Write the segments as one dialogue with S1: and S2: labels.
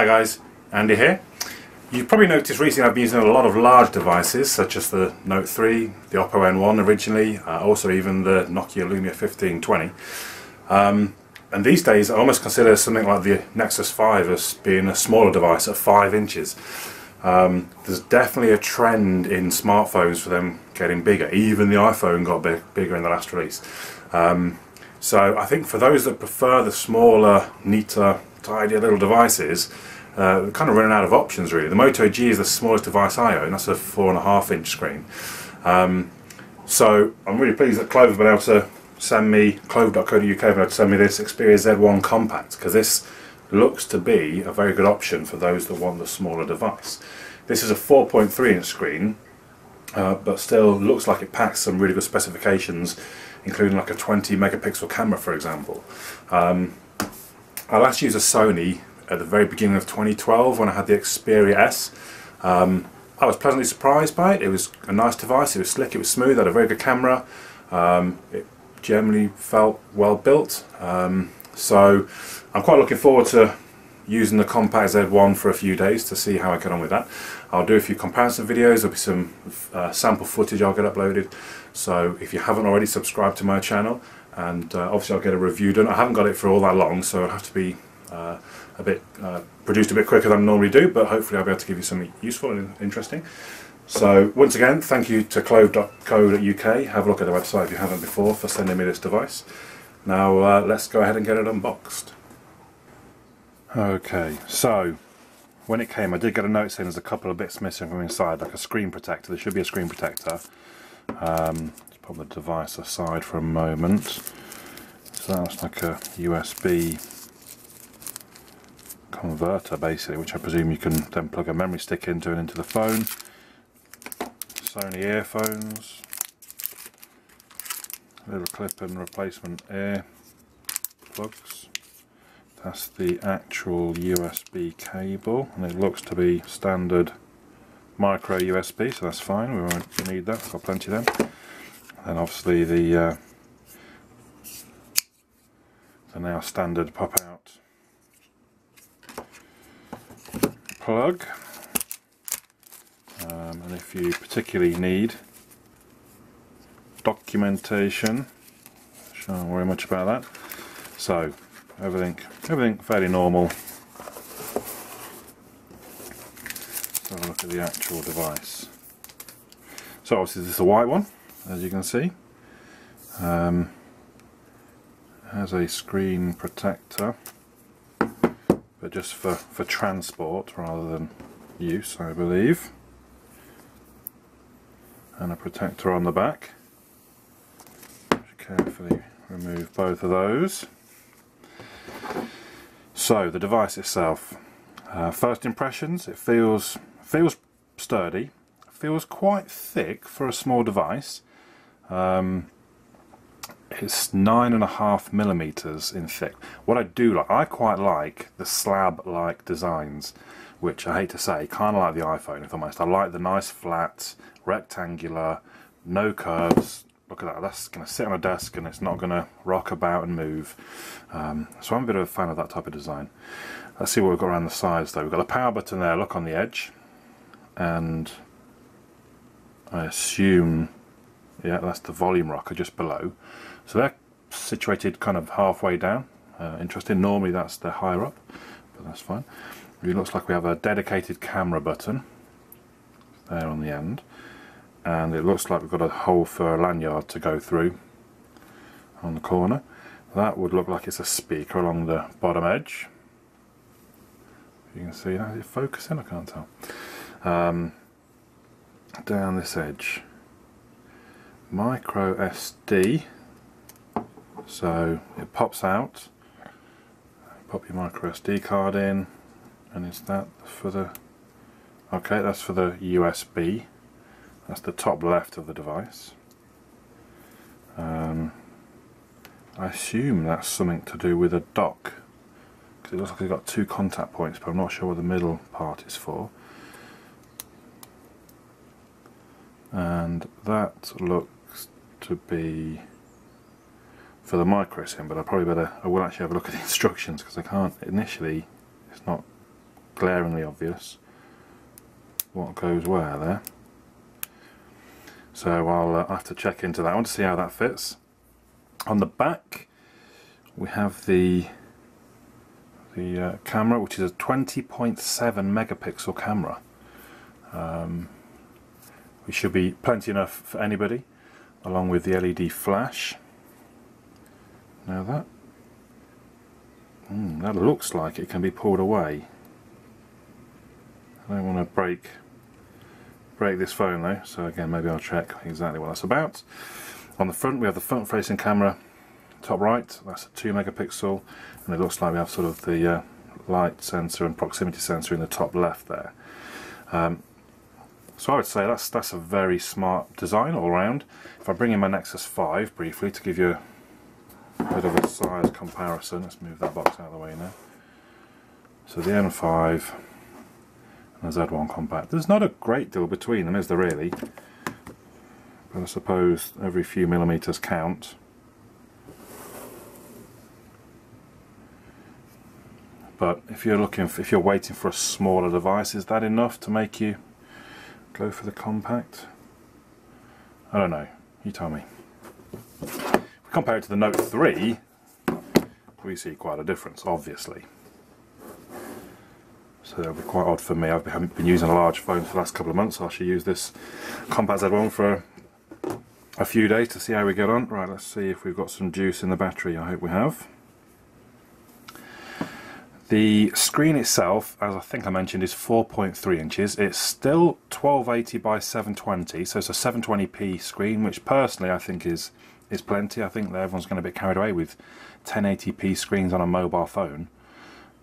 S1: Hi guys, Andy here. You've probably noticed recently I've been using a lot of large devices such as the Note 3, the Oppo N1 originally, also even the Nokia Lumia 1520. And these days I almost consider something like the Nexus 5 as being a smaller device at 5 inches. There's definitely a trend in smartphones for them getting bigger. Even the iPhone got bigger in the last release. So I think for those that prefer the smaller, neater, tidier little devices, we're kind of running out of options really. The Moto G is the smallest device I own. That's a 4.5 inch screen. So I'm really pleased that Clove have been able to send me, clove.co.uk have been able to send me this Xperia Z1 Compact, because this looks to be a very good option for those that want the smaller device. This is a 4.3 inch screen, but still looks like it packs some really good specifications, including like a 20 megapixel camera, for example. I last used a Sony at the very beginning of 2012 when I had the Xperia S. I was pleasantly surprised by it. It was a nice device, it was slick, it was smooth, it had a very good camera. It generally felt well built. So I'm quite looking forward to using the Compact Z1 for a few days to see how I get on with that. I'll do a few comparison videos, there'll be some sample footage I'll get uploaded. So if you haven't already, subscribe to my channel, and obviously I'll get a review done. I haven't got it for all that long, so it'll have to be produced a bit quicker than I normally do, but hopefully I'll be able to give you something useful and interesting. So once again, thank you to clove.co.uk. Have a look at the website if you haven't before, for sending me this device. Now let's go ahead and get it unboxed. Okay, so when it came I did get a note saying there's a couple of bits missing from inside, like a screen protector. There should be a screen protector. Let's put the device aside for a moment. So that's like a USB converter basically, which I presume you can then plug a memory stick into and into the phone. Sony earphones, little clip and replacement ear plugs. That's the actual USB cable, and it looks to be standard micro USB, so that's fine, we won't need that, I've got plenty of them. And obviously the now standard pop out plug, and if you particularly need documentation, shan't worry much about that. So everything fairly normal. Let's have a look at the actual device. So obviously this is a white one, as you can see. It has a screen protector, but just for transport rather than use, I believe. And a protector on the back. Carefully remove both of those. So the device itself, first impressions, it feels sturdy, feels quite thick for a small device. It's 9.5 millimeters in thick. What I do like, I quite like the slab-like designs, which I hate to say, kind of like the iPhone if I'm honest. I like the nice flat, rectangular, no curves. Look at that, that's going to sit on a desk and it's not going to rock about and move. So I'm a bit of a fan of that type of design. Let's see what we've got around the sides though. We've got a power button there, look on the edge. And I assume, yeah, that's the volume rocker just below. So they're situated kind of halfway down. Interesting, normally they're higher up, but that's fine. It looks like we have a dedicated camera button there on the end. And it looks like we've got a hole for a lanyard to go through on the corner. That would look like it's a speaker along the bottom edge. You can see that. Is it focusing? I can't tell. Down this edge, micro SD. So it pops out. Pop your micro SD card in, and is that for the? Okay, that's for the USB. That's the top left of the device. I assume that's something to do with a dock, because it looks like it's got 2 contact points, but I'm not sure what the middle part is for. And that looks to be for the micro SIM, but I will actually have a look at the instructions, because I can't initially, it's not glaringly obvious what goes where there. So I'll have to check into that. I want to see how that fits. On the back we have the camera, which is a 20.7 megapixel camera, which should be plenty enough for anybody, along with the LED flash. Now that looks like it can be pulled away. I don't want to break this phone though, so again maybe I'll check exactly what that's about. On the front we have the front facing camera, top right, that's a 2 megapixel, and it looks like we have sort of the light sensor and proximity sensor in the top left there. So I would say that's a very smart design all around. If I bring in my Nexus 5 briefly to give you a bit of a size comparison, let's move that box out of the way now. So the N5 and the Z1 compact. There's not a great deal between them, is there really? But I suppose every few millimeters count. But if you're waiting for a smaller device, is that enough to make you go for the compact? I don't know. You tell me. If we compare it to the Note 3, we see quite a difference, obviously. So that'll be quite odd for me. I've been using a large phone for the last couple of months, so I should use this compact Z1 for a few days to see how we get on. Right, let's see if we've got some juice in the battery. I hope we have. The screen itself, as I think I mentioned, is 4.3 inches. It's still 1280 by 720, so it's a 720p screen, which personally I think is plenty. I think that everyone's going to be carried away with 1080p screens on a mobile phone.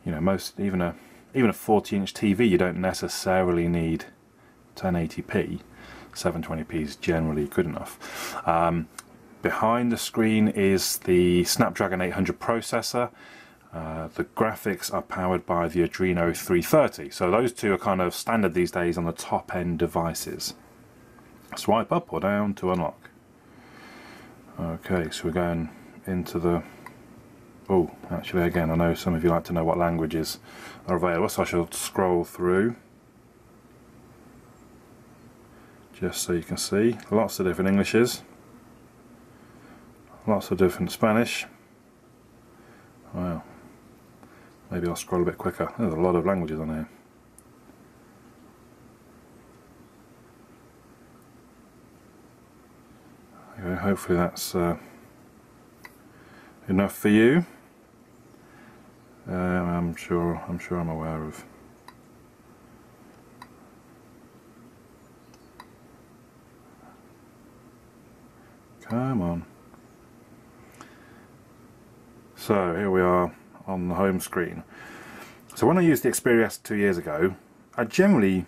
S1: You know, even a 40-inch TV, you don't necessarily need 1080p. 720p is generally good enough. Behind the screen is the Snapdragon 800 processor. The graphics are powered by the Adreno 330, so those two are kind of standard these days on the top end devices. Swipe up or down to unlock. Okay, so we're going into the... Oh, actually again, I know some of you like to know what languages are available, so I shall scroll through just so you can see. Lots of different Englishes, lots of different Spanish. Wow. Maybe I'll scroll a bit quicker. There's a lot of languages on here. Okay, hopefully that's enough for you. I'm sure I'm aware of. Come on. So here we are on the home screen. So when I used the Xperia 2 years ago, I generally,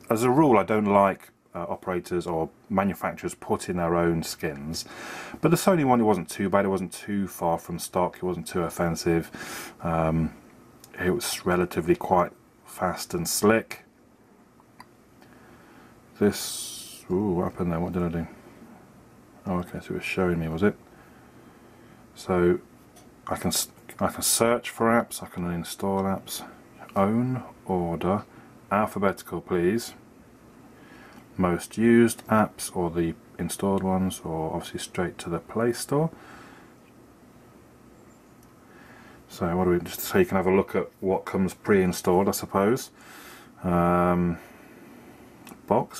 S1: as a rule, I don't like operators or manufacturers putting their own skins, but the Sony one, it wasn't too bad. It wasn't too far from stock. It wasn't too offensive. It was relatively quite fast and slick. This, ooh, what happened there? What did I do? Oh, okay, so it was showing me, was it? So I can search for apps, I can install apps, own, order, alphabetical please, most used apps or the installed ones, or obviously straight to the Play Store. So what do we, just so you can have a look at what comes pre-installed, I suppose. Box,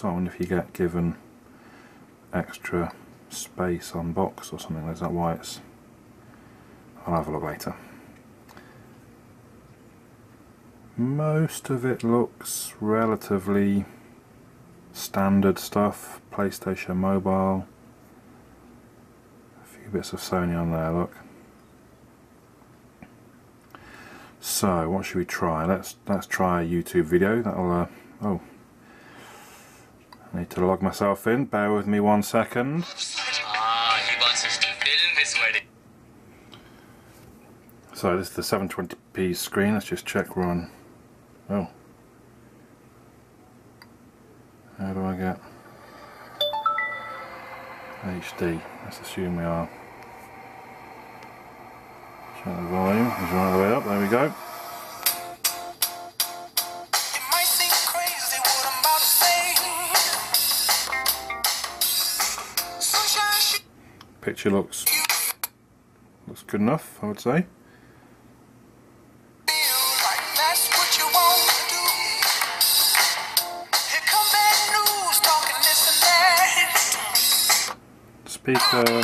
S1: I wonder if you get given extra space on box or something. Is that why it's... I'll have a look later. Most of it looks relatively standard stuff. PlayStation Mobile, a few bits of Sony on there, look. So what should we try? Let's try a YouTube video. That'll oh, I need to log myself in. Bear with me 1 second. So this is the 720p screen. Let's just check we're on. Oh, how do I get HD? Let's assume we are. Check the volume. It's right the way up. There we go. Picture looks good enough, I would say. Speaker.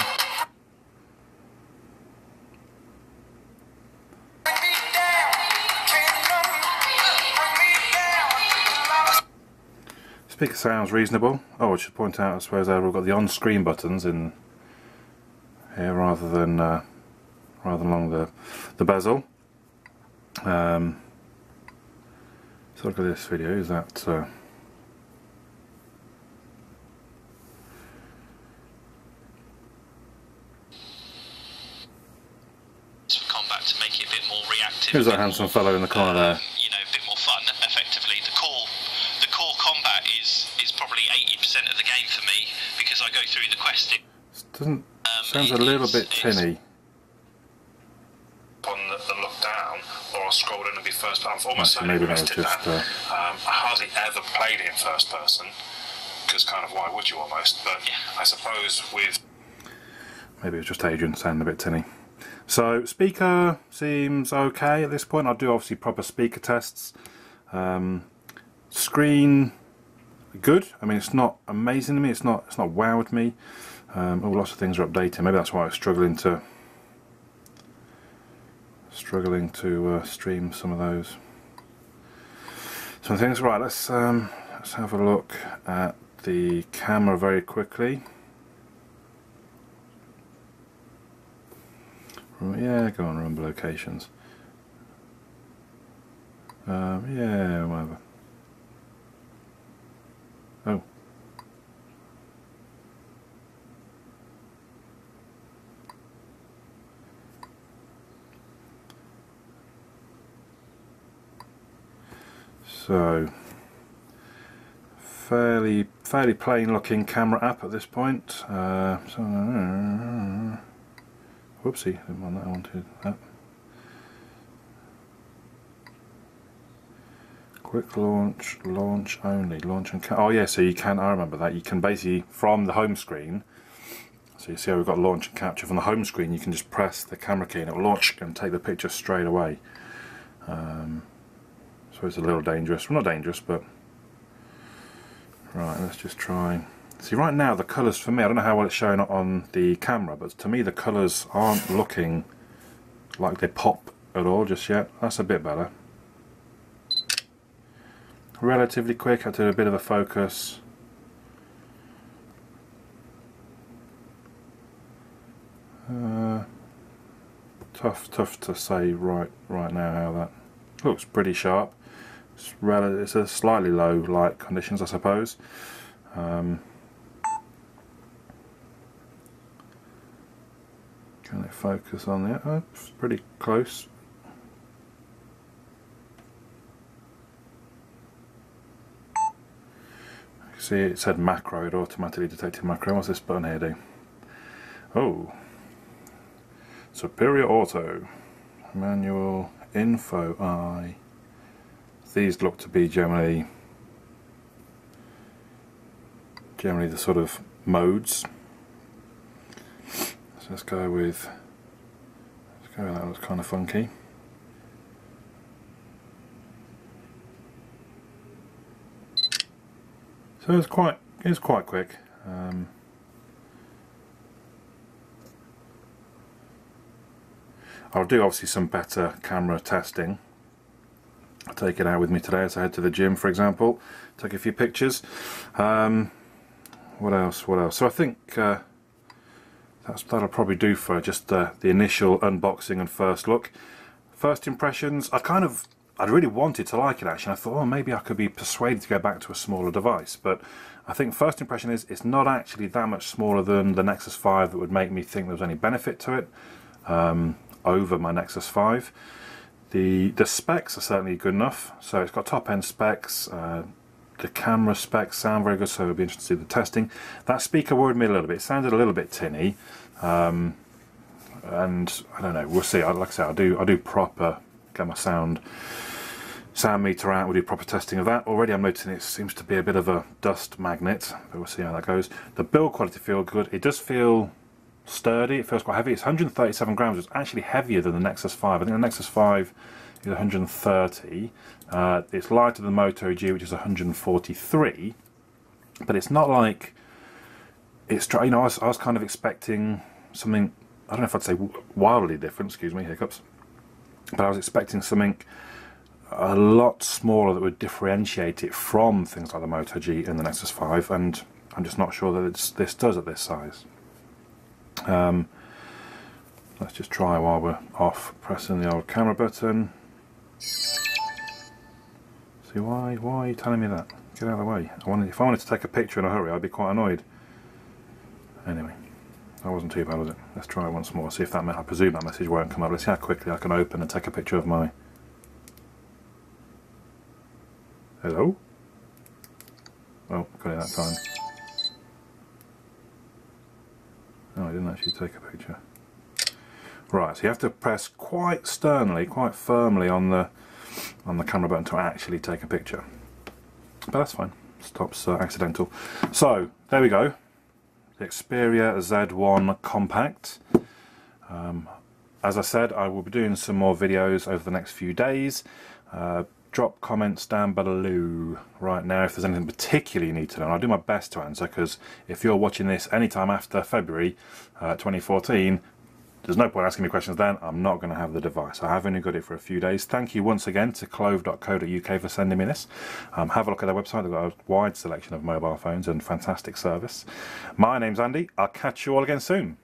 S1: Speaker sounds reasonable. Oh, I should point out, I suppose they've all got the on-screen buttons in here rather than along the bezel. So look at this video. Is that
S2: combat to make it a bit more reactive?
S1: Who's that handsome fellow in the corner there?
S2: You know, a bit more fun. Effectively, the core combat is probably 80% of the game for me, because I go through the questing.
S1: Doesn't sounds a little bit tinny.
S3: On the look down, or I'll scroll in and be first person. I've almost
S1: Actually, maybe that was
S3: rested
S1: just.
S3: that. I hardly ever played it in first person, because kind of why would you almost? But yeah. I suppose with
S1: Maybe it was just Adrian sounding a bit tinny. So speaker seems okay at this point. I'll do obviously proper speaker tests. Screen good. I mean, it's not amazing to me. It's not wowed me. Oh, lots of things are updating. Maybe that's why I was struggling to stream some of those. Some things. Right. Let's have a look at the camera very quickly. Yeah, go on, remember locations. Yeah, whatever. Oh. So, fairly plain looking camera app at this point. Whoopsie, didn't want that, I wanted that. Quick launch only, launch and oh yeah, so you can, I remember that, you can basically, from the home screen, so you see how we've got launch and capture, from the home screen you can just press the camera key and it will launch and take the picture straight away. So it's a little dangerous, well not dangerous, but right, let's just try. See, right now the colours for me, I don't know how well it's showing on the camera, but to me the colours aren't looking like they pop at all just yet. That's a bit better. Relatively quick, I did a bit of a focus. Tough to say right now how that looks. Pretty sharp. It's a slightly low light conditions, I suppose. Can it focus on the? Oh, it's pretty close. See, it said macro. It automatically detected macro. What's this button here do? Oh, Xperia Auto, manual, info, I. These look to be generally the sort of modes. So let's go with that. Looks kind of funky. So it's quite quick. I'll do obviously some better camera testing. I'll take it out with me today as I head to the gym, for example. Take a few pictures. What else? So I think that'll probably do for just the initial unboxing and first look. First impressions, I really wanted to like it actually. I thought, oh, maybe I could be persuaded to go back to a smaller device. But I think first impression is it's not actually that much smaller than the Nexus 5 that would make me think there was any benefit to it over my Nexus 5. The specs are certainly good enough. So it's got top end specs. The camera specs sound very good, so it'll be interesting to see the testing. That speaker worried me a little bit. It sounded a little bit tinny, and I don't know. We'll see. Like I say, I do proper get my sound meter out. We'll do proper testing of that. Already, I'm noticing it seems to be a bit of a dust magnet, but we'll see how that goes. The build quality feels good. It does feel sturdy, it feels quite heavy. It's 137 grams, it's actually heavier than the Nexus 5. I think the Nexus 5 is 130. It's lighter than the Moto G, which is 143. But it's not like it's, you know, I was kind of expecting something, I don't know if I'd say wildly different, excuse me, hiccups, but I was expecting something a lot smaller that would differentiate it from things like the Moto G and the Nexus 5, and I'm just not sure that this does at this size. Let's just try while we're off pressing the old camera button. See, why are you telling me that? Get out of the way. If I wanted to take a picture in a hurry, I'd be quite annoyed. Anyway, that wasn't too bad, was it? Let's try it once more, see if that, I presume that message won't come up. Let's see how quickly I can open and take a picture of my... Hello? Oh, got it that time. Oh, I didn't actually take a picture. Right, so you have to press quite sternly, quite firmly on the camera button to actually take a picture. But that's fine, stops accidental. So, there we go. The Xperia Z1 Compact. As I said, I will be doing some more videos over the next few days. Drop comments down below right now if there's anything particularly you need to know. And I'll do my best to answer, because if you're watching this anytime after February 2014, there's no point asking me questions then. I'm not going to have the device. I have only got it for a few days. Thank you once again to clove.co.uk for sending me this. Have a look at their website. They've got a wide selection of mobile phones and fantastic service. My name's Andy. I'll catch you all again soon.